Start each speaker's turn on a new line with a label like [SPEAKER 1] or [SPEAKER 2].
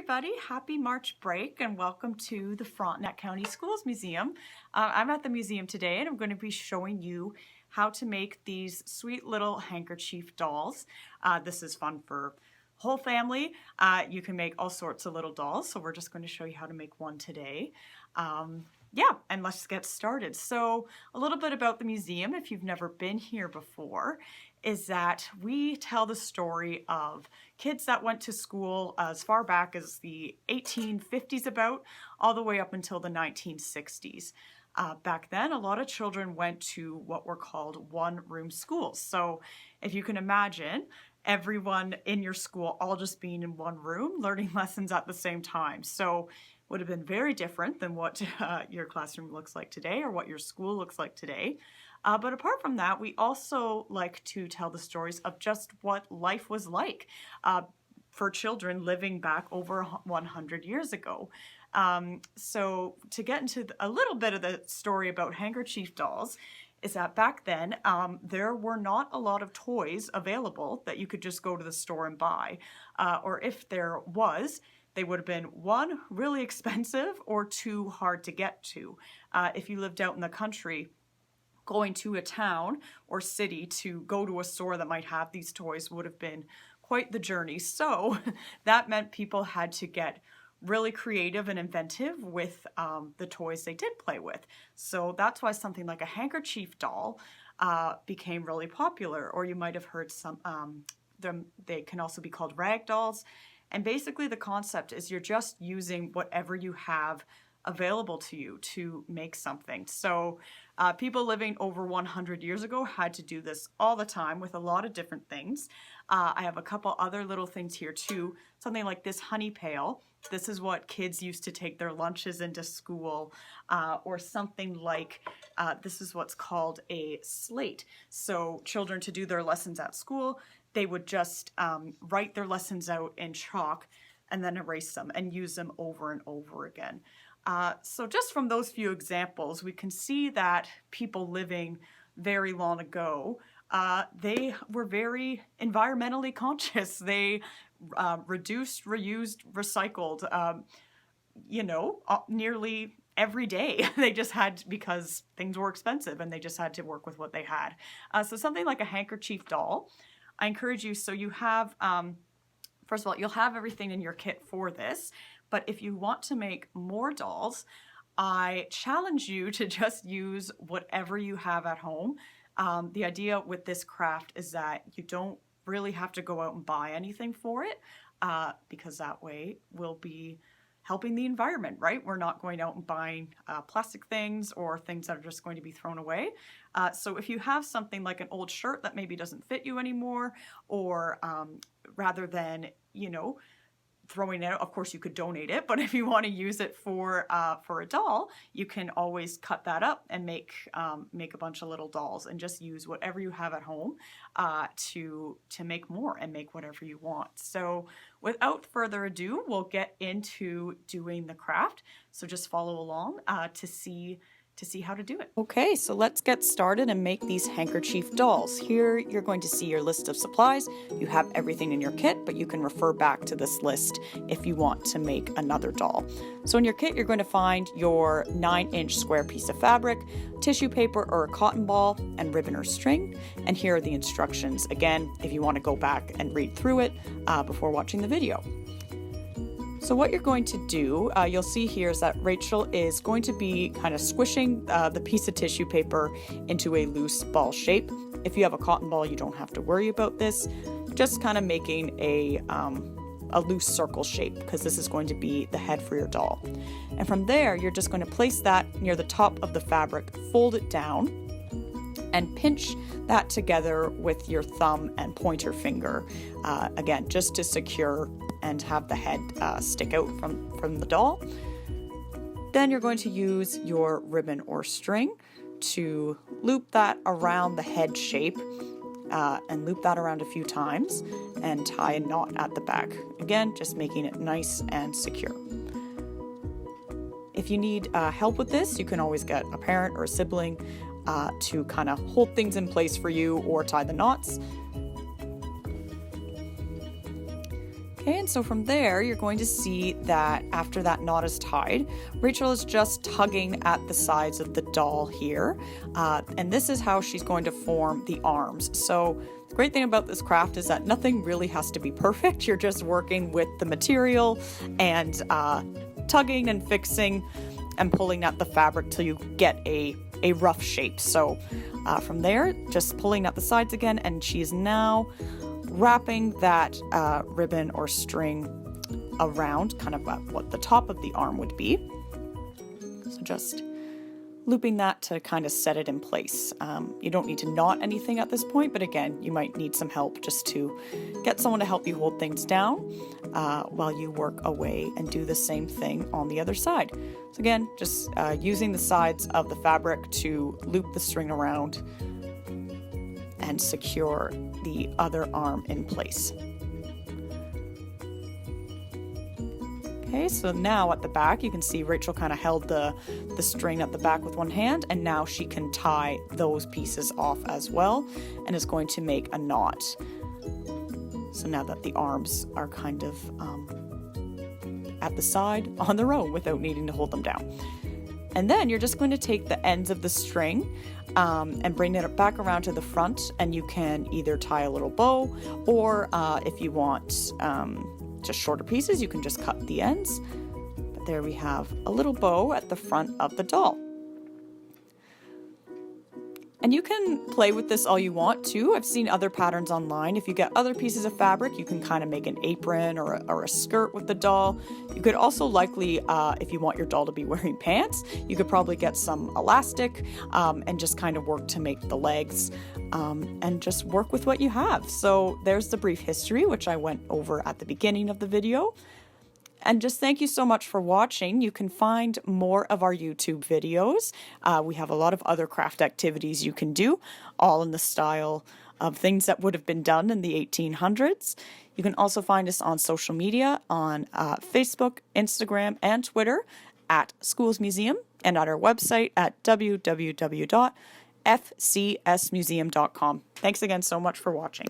[SPEAKER 1] everybody, happy March break and welcome to the Frontenac County Schools Museum. I'm at the museum today and I'm going to be showing you how to make these sweet little handkerchief dolls. This is fun for whole family. You can make all sorts of little dolls, so we're just going to show you how to make one today. Yeah, and let's get started. So a little bit about the museum, if you've never been here before, is that we tell the story of kids that went to school as far back as the 1850s about, all the way up until the 1960s. Back then, a lot of children went to what were called one-room schools. So if you can imagine, everyone in your school all just being in one room, learning lessons at the same time. So would have been very different than what your classroom looks like today or what your school looks like today. But apart from that, we also like to tell the stories of just what life was like for children living back over 100 years ago. So to get into a little bit of the story about handkerchief dolls, is that back then there were not a lot of toys available that you could just go to the store and buy. Or if there was, they would have been one, really expensive, or two, hard to get to. If you lived out in the country, going to a town or city to go to a store that might have these toys would have been quite the journey. So that meant people had to get really creative and inventive with the toys they did play with. So that's why something like a handkerchief doll became really popular. Or you might have heard they can also be called rag dolls. And basically the concept is you're just using whatever you have available to you to make something. So people living over 100 years ago had to do this all the time with a lot of different things. I have a couple other little things here too. Something like this honey pail. This is what kids used to take their lunches into school. Or something like, this is what's called a slate. So children, to do their lessons at school, they would just write their lessons out in chalk and then erase them and use them over and over again. So just from those few examples, we can see that people living very long ago, they were very environmentally conscious. They reduced, reused, recycled, nearly every day. They just had, because things were expensive and they just had to work with what they had. So something like a handkerchief doll, I encourage you, so you have, first of all, you'll have everything in your kit for this, but if you want to make more dolls, I challenge you to just use whatever you have at home. The idea with this craft is that you don't really have to go out and buy anything for it, because that way we'll be helping the environment, right? We're not going out and buying plastic things or things that are just going to be thrown away. So if you have something like an old shirt that maybe doesn't fit you anymore, or rather than, throwing it out, of course you could donate it, but if you want to use it for a doll, you can always cut that up and make a bunch of little dolls and just use whatever you have at home to make more and make whatever you want. So without further ado, we'll get into doing the craft. So just follow along to see how to do it. Okay, so let's get started and make these handkerchief dolls. Here you're going to see your list of supplies. You have everything in your kit, but you can refer back to this list if you want to make another doll. So in your kit, you're going to find your 9-inch square piece of fabric, tissue paper or a cotton ball, and ribbon or string. And here are the instructions, again, if you want to go back and read through it before watching the video. So what you're going to do, you'll see here, is that Rachel is going to be kind of squishing the piece of tissue paper into a loose ball shape. If you have a cotton ball, you don't have to worry about this. Just kind of making a loose circle shape, because this is going to be the head for your doll. And from there, you're just going to place that near the top of the fabric, fold it down, and pinch that together with your thumb and pointer finger, again, just to secure and have the head stick out from the doll. Then you're going to use your ribbon or string to loop that around the head shape, and loop that around a few times and tie a knot at the back. Again, just making it nice and secure. If you need help with this, you can always get a parent or a sibling to kind of hold things in place for you or tie the knots. Okay, and so from there, you're going to see that after that knot is tied, Rachel is just tugging at the sides of the doll here. And this is how she's going to form the arms. So the great thing about this craft is that nothing really has to be perfect. You're just working with the material and tugging and fixing and pulling at the fabric till you get a rough shape. So from there, just pulling at the sides again, and she is now wrapping that ribbon or string around kind of what the top of the arm would be. So just looping that to kind of set it in place. You don't need to knot anything at this point, but again, you might need some help just to get someone to help you hold things down while you work away and do the same thing on the other side. So again, just using the sides of the fabric to loop the string around and secure the other arm in place. Okay, so now at the back, you can see Rachel kind of held the string at the back with one hand, and now she can tie those pieces off as well, and is going to make a knot. So now that the arms are kind of at the side on their own without needing to hold them down. And then you're just going to take the ends of the string and bring it back around to the front, and you can either tie a little bow, or if you want just shorter pieces, you can just cut the ends. But there we have a little bow at the front of the doll. And you can play with this all you want too. I've seen other patterns online. If you get other pieces of fabric, you can kind of make an apron or a skirt with the doll. You could also likely, if you want your doll to be wearing pants, you could probably get some elastic and just kind of work to make the legs and just work with what you have. So there's the brief history, which I went over at the beginning of the video. And just thank you so much for watching. You can find more of our YouTube videos. We have a lot of other craft activities you can do, all in the style of things that would have been done in the 1800s. You can also find us on social media on Facebook, Instagram, and Twitter at Schools Museum, and at our website at www.fcsmuseum.com. Thanks again so much for watching.